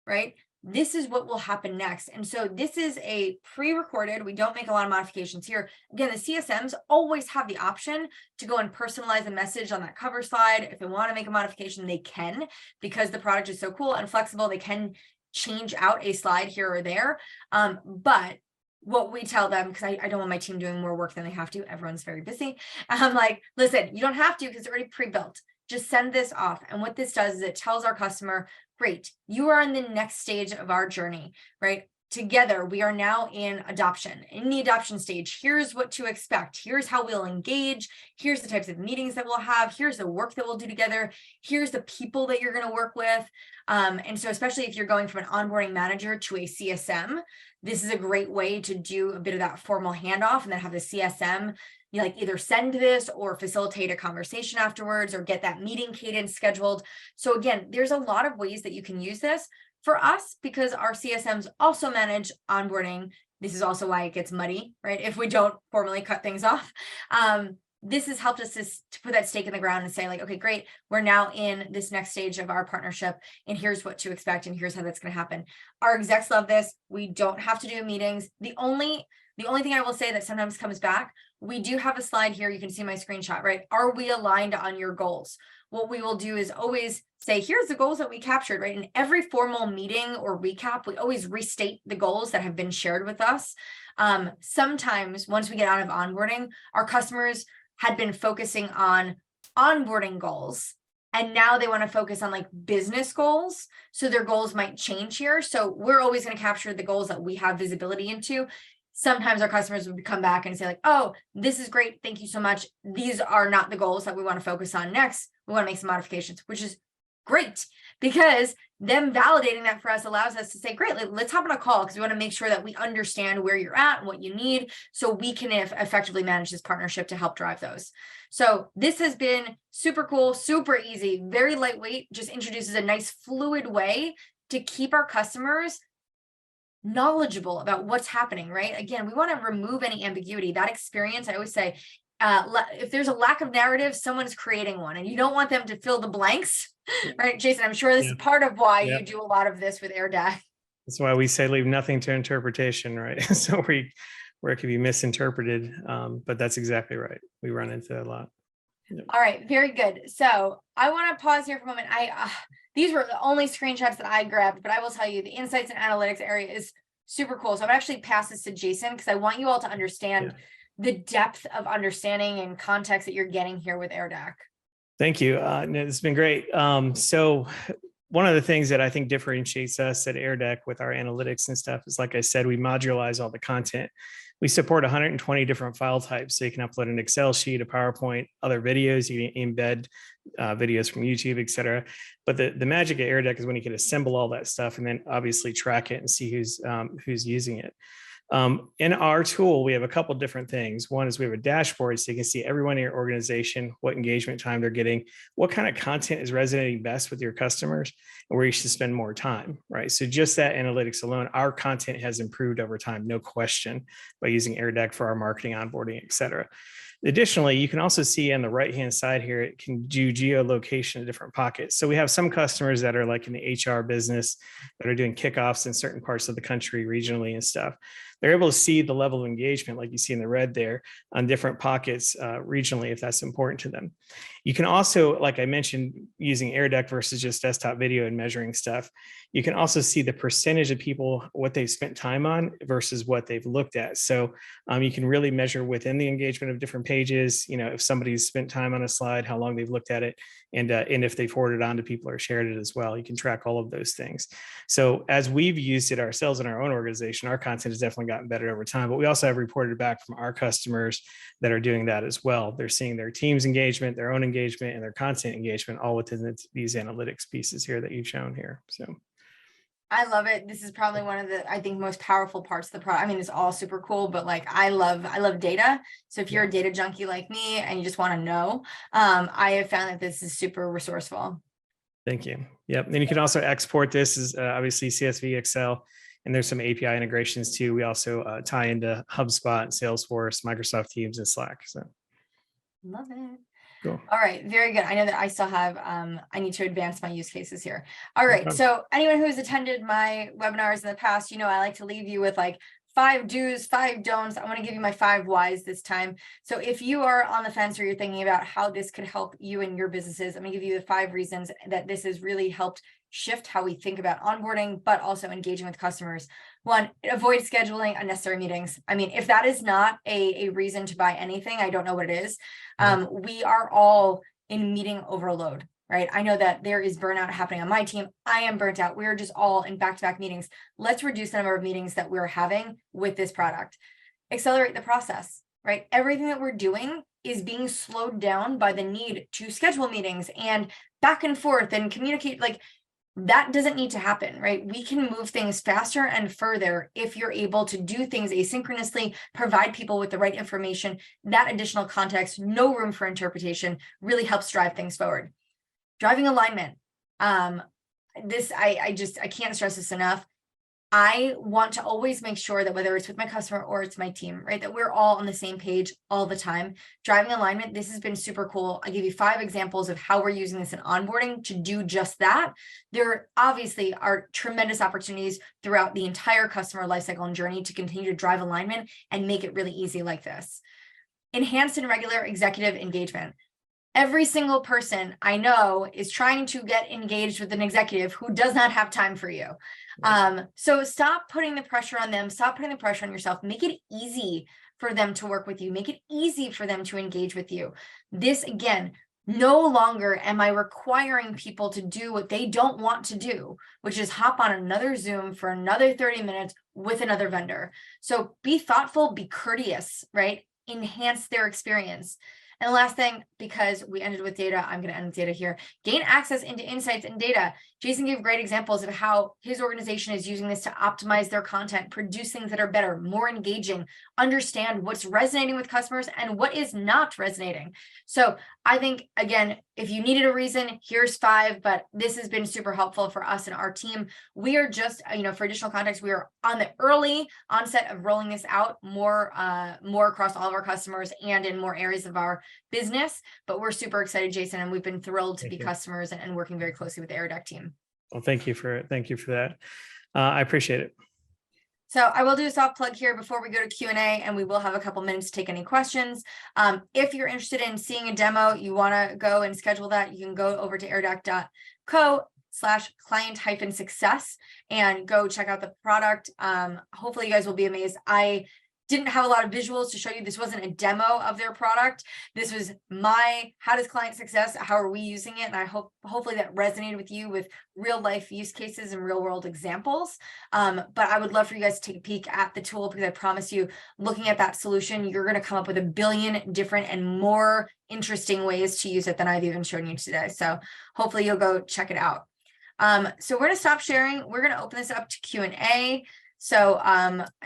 right? This is what will happen next. And so this is a pre-recorded, we don't make a lot of modifications here. Again, the CSMs always have the option to go and personalize a message on that cover slide. If they want to make a modification, they can, because the product is so cool and flexible, they can change out a slide here or there. But what we tell them, because I don't want my team doing more work than they have to, everyone's very busy. I'm like, listen, you don't have to because it's already pre-built. Just send this off. And what this does is it tells our customer, great, you are in the next stage of our journey, right? Together, we are now in adoption. In the adoption stage, here's what to expect. Here's how we'll engage. Here's the types of meetings that we'll have. Here's the work that we'll do together. Here's the people that you're going to work with. And so especially if you're going from an onboarding manager to a CSM, this is a great way to do a bit of that formal handoff and then have the CSM like either send this or facilitate a conversation afterwards or get that meeting cadence scheduled. So again, there's a lot of ways that you can use this. For us, because our CSMs also manage onboarding, this is also why it gets muddy, right? If we don't formally cut things off. This has helped us to put that stake in the ground and say like, okay, great, we're now in this next stage of our partnership and here's what to expect and here's how that's going to happen. Our execs love this. We don't have to do meetings. The only thing I will say that sometimes comes back, we do have a slide here. You can see my screenshot, right? Are we aligned on your goals? What we will do is always say, here's the goals that we captured, right? In every formal meeting or recap, we always restate the goals that have been shared with us. Sometimes once we get out of onboarding, our customers had been focusing on onboarding goals. And now they want to focus on like business goals. So their goals might change here. So we're always going to capture the goals that we have visibility into. Sometimes our customers would come back and say like, oh, this is great. Thank you so much. These are not the goals that we want to focus on next. We want to make some modifications, which is great because them validating that for us allows us to say, great, let's hop on a call because we want to make sure that we understand where you're at and what you need so we can effectively manage this partnership to help drive those. So this has been super cool, super easy, very lightweight, just introduces a nice fluid way to keep our customers knowledgeable about what's happening, right? Again, we want to remove any ambiguity. That experience, I always say, if there's a lack of narrative, someone's creating one and you don't want them to fill the blanks, right? Jason, I'm sure this is part of why you do a lot of this with AirDeck. That's why we say leave nothing to interpretation, right? So where it can be misinterpreted, but that's exactly right. We run into that a lot. Yep. All right, very good. So I want to pause here for a moment. These were the only screenshots that I grabbed, but I will tell you the insights and analytics area is super cool. So I'm actually pass this to Jason because I want you all to understand the depth of understanding and context that you're getting here with AirDeck. Thank you. It's been great. So one of the things that I think differentiates us at AirDeck with our analytics and stuff is, like I said, we modularize all the content. We support 120 different file types. So you can upload an Excel sheet, a PowerPoint, other videos, you can embed videos from YouTube, et cetera. But the magic at AirDeck is when you can assemble all that stuff and then obviously track it and see who's using it. In our tool, we have a couple different things. One is we have a dashboard so you can see everyone in your organization, what engagement time they're getting, what kind of content is resonating best with your customers, and where you should spend more time, right? So just that analytics alone, our content has improved over time, no question, by using AirDeck for our marketing, onboarding, et cetera. Additionally, you can also see on the right-hand side here, it can do geolocation in different pockets. So we have some customers that are like in the HR business that are doing kickoffs in certain parts of the country regionally and stuff. They're able to see the level of engagement, like you see in the red there, on different pockets regionally, if that's important to them. You can also, like I mentioned, using AirDeck versus just desktop video and measuring stuff, you can also see the percentage of people, what they've spent time on versus what they've looked at. So you can really measure within the engagement of different pages, you know, if somebody's spent time on a slide, how long they've looked at it, and if they've forwarded on to people or shared it as well. You can track all of those things. So as we've used it ourselves in our own organization, our content has definitely gotten better over time, but we also have reported back from our customers that are doing that as well. They're seeing their team's engagement, their own engagement, and their content engagement all within these analytics pieces here that you've shown here. So I love it. This is probably one of the, I think, most powerful parts of the product. I mean, it's all super cool, but like, I love data. So if you're a data junkie like me and you just want to know, I have found that this is super resourceful. Thank you. Yep. And then you can also export this as obviously CSV, Excel, and there's some API integrations too. We also tie into HubSpot, Salesforce, Microsoft Teams, and Slack. So Love it. cool. All right, very good. I know that I still have, I need to advance my use cases here. All right, so anyone who's attended my webinars in the past, you know, I like to leave you with like 5 do's, 5 don'ts. I want to give you my 5 whys this time. So if you are on the fence or you're thinking about how this could help you and your businesses, I'm going to give you the 5 reasons that this has really helped shift how we think about onboarding, but also engaging with customers. 1, avoid scheduling unnecessary meetings. I mean, if that is not a reason to buy anything, I don't know what it is. We are all in meeting overload, right? I know that there is burnout happening on my team. I am burnt out. We're just all in back-to-back meetings. Let's reduce the number of meetings that we're having with this product. Accelerate the process, right? Everything that we're doing is being slowed down by the need to schedule meetings and back and forth and communicate. Like, that doesn't need to happen, right? We can move things faster and further if you're able to do things asynchronously, provide people with the right information. That additional context, no room for interpretation, really helps drive things forward. Driving alignment. I can't stress this enough. I want to always make sure that whether it's with my customer or it's my team, right, that we're all on the same page all the time. Driving alignment, this has been super cool. I give you 5 examples of how we're using this in onboarding to do just that. There obviously are tremendous opportunities throughout the entire customer lifecycle and journey to continue to drive alignment and make it really easy like this. Enhanced and regular executive engagement. Every single person I know is trying to get engaged with an executive who does not have time for you. So stop putting the pressure on them. Stop putting the pressure on yourself. Make it easy for them to work with you. Make it easy for them to engage with you. This, again, no longer am I requiring people to do what they don't want to do, which is hop on another Zoom for another 30 minutes with another vendor. So be thoughtful, be courteous, right? Enhance their experience. And the last thing, because we ended with data, I'm going to end with data here. Gain access into insights and data. Jason gave great examples of how his organization is using this to optimize their content, produce things that are better, more engaging, understand what's resonating with customers and what is not resonating. So I think, again, if you needed a reason, here's 5, but this has been super helpful for us and our team. We are just, for additional context, we are on the early onset of rolling this out more across all of our customers and in more areas of our business, but we're super excited, Jason, and we've been thrilled to be customers and working very closely with the AirDeck team. Well, thank you for that. I appreciate it. So I will do a soft plug here before we go to Q&A, and we will have a couple minutes to take any questions. If you're interested in seeing a demo, you want to go and schedule that, you can go over to airdeck.co/client-success and go check out the product. Hopefully you guys will be amazed. I didn't have a lot of visuals to show you. This wasn't a demo of their product. This was how does client success, how are we using it? And I hopefully that resonated with you with real life use cases and real world examples. But I would love for you guys to take a peek at the tool, because I promise you, looking at that solution, you're going to come up with a billion different and more interesting ways to use it than I've even shown you today. So hopefully you'll go check it out. So we're going to stop sharing. We're going to open this up to Q&A. So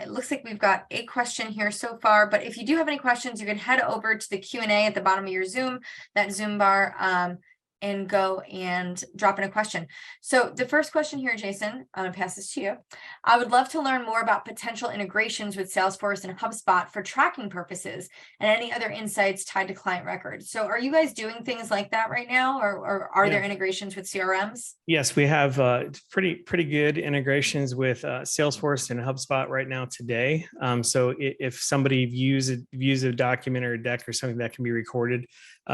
it looks like we've got a question here so far, but if you do have any questions, you can head over to the Q&A at the bottom of your Zoom, that Zoom bar. and go and drop in a question. So the first question here, Jason, I'm going to pass this to you. I would love to learn more about potential integrations with Salesforce and HubSpot for tracking purposes and any other insights tied to client records. So are you guys doing things like that right now, or are there integrations with CRMs? Yes, we have pretty good integrations with Salesforce and HubSpot right now today. So if somebody views a document or a deck or something that can be recorded,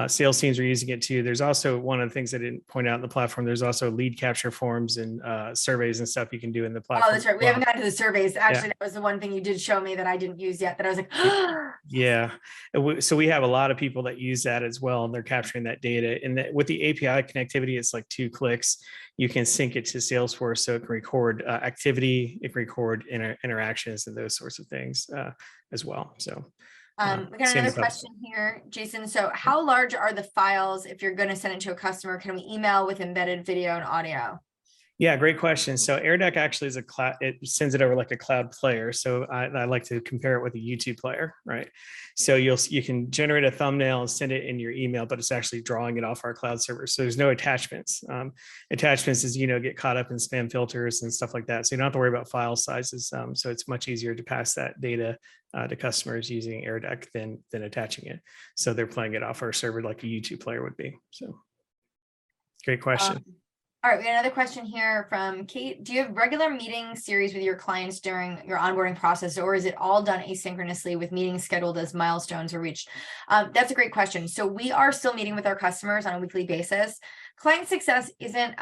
sales teams are using it too. There's also one of the things I didn't point out in the platform. There's also lead capture forms and surveys and stuff you can do in the platform. Oh, that's right. We haven't gotten to the surveys. Actually, that was the one thing you did show me that I didn't use yet, that I was like, yeah. So we have a lot of people that use that as well, and they're capturing that data. And with the API connectivity, it's like 2 clicks. You can sync it to Salesforce, so it can record activity, it can record interactions and those sorts of things as well. So we got another question here, Jason. So how large are the files if you're going to send it to a customer? Can we email with embedded video and audio? Yeah, great question. So AirDeck actually is a cloud, it sends it over like a cloud player. So I like to compare it with a YouTube player, right? So you can generate a thumbnail and send it in your email, but it's actually drawing it off our cloud server. So there's no attachments. Attachments is, get caught up in spam filters and stuff like that. So you don't have to worry about file sizes. So it's much easier to pass that data to customers using AirDeck than attaching it. So they're playing it off our server like a YouTube player would be. So great question. All right, we got another question here from Kate. Do you have regular meeting series with your clients during your onboarding process, or is it all done asynchronously with meetings scheduled as milestones are reached? That's a great question. So we are still meeting with our customers on a weekly basis. Client success isn't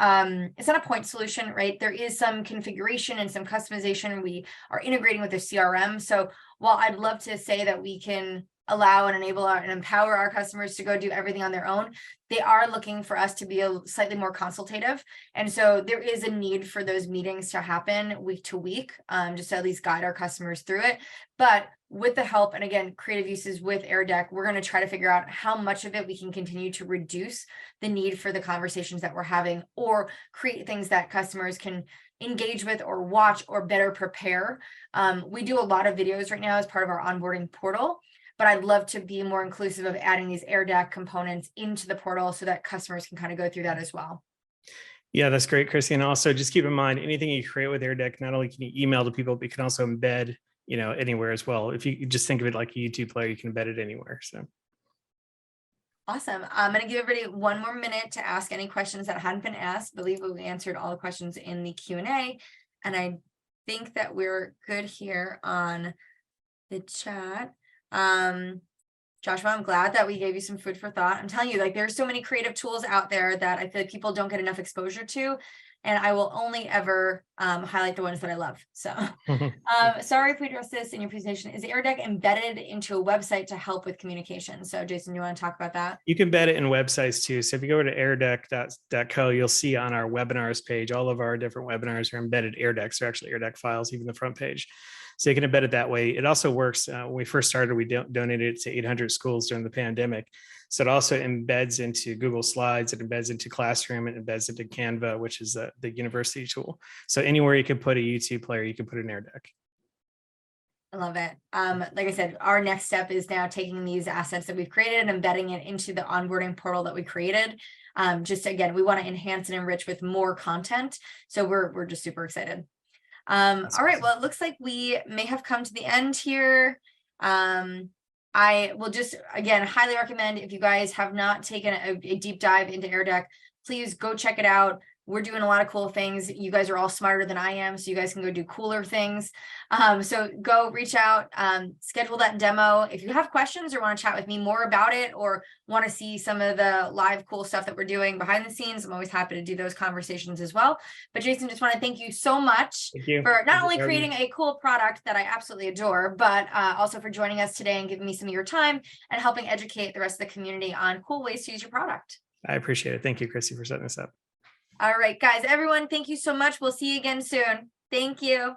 it's not a point solution, right? There is some configuration and some customization. We are integrating with the CRM. So while I'd love to say that we can allow and enable and empower our customers to go do everything on their own, they are looking for us to be slightly more consultative. And so there is a need for those meetings to happen week to week, just to at least guide our customers through it. But with the help, and again, creative uses with AirDeck, we're going to try to figure out how much of it we can continue to reduce the need for the conversations that we're having, or create things that customers can engage with or watch or better prepare. We do a lot of videos right now as part of our onboarding portal, but I'd love to be more inclusive of adding these AirDeck components into the portal so that customers can kind of go through that as well. Yeah, that's great, Kristi. And also just keep in mind, anything you create with AirDeck, not only can you email to people, but you can also embed, anywhere as well. If you just think of it like a YouTube player, you can embed it anywhere. So. Awesome. I'm going to give everybody one more minute to ask any questions that hadn't been asked. I believe we answered all the questions in the Q&A. And I think that we're good here on the chat. Joshua, I'm glad that we gave you some food for thought. I'm telling you, like, there's so many creative tools out there that I feel like people don't get enough exposure to, and I will only ever highlight the ones that I love. So sorry if we addressed this in your presentation. Is AirDeck embedded into a website to help with communication? So Jason, you want to talk about that? You can embed it in websites too. So if you go to airdeck.co, you'll see on our webinars page, all of our different webinars are embedded AirDecks. They're actually AirDeck files, even the front page. So you can embed it that way. It also works. When we first started, we donated it to 800 schools during the pandemic. So it also embeds into Google Slides, it embeds into Classroom, it embeds into Canva, which is the university tool. So anywhere you can put a YouTube player, you can put an AirDeck. I love it. Like I said, our next step is now taking these assets that we've created and embedding it into the onboarding portal that we created. Just again, we want to enhance and enrich with more content. So we're just super excited. All right, well, it looks like we may have come to the end here. I will just, again, highly recommend, if you guys have not taken a deep dive into AirDeck, please go check it out. We're doing a lot of cool things. You guys are all smarter than I am, so you guys can go do cooler things. So go reach out, schedule that demo. If you have questions or want to chat with me more about it, or want to see some of the live cool stuff that we're doing behind the scenes, I'm always happy to do those conversations as well. But Jason, just want to thank you so much for not only creating a cool product that I absolutely adore, but also for joining us today and giving me some of your time and helping educate the rest of the community on cool ways to use your product. I appreciate it. Thank you, Kristi, for setting this up. All right, guys, everyone, thank you so much. We'll see you again soon. Thank you.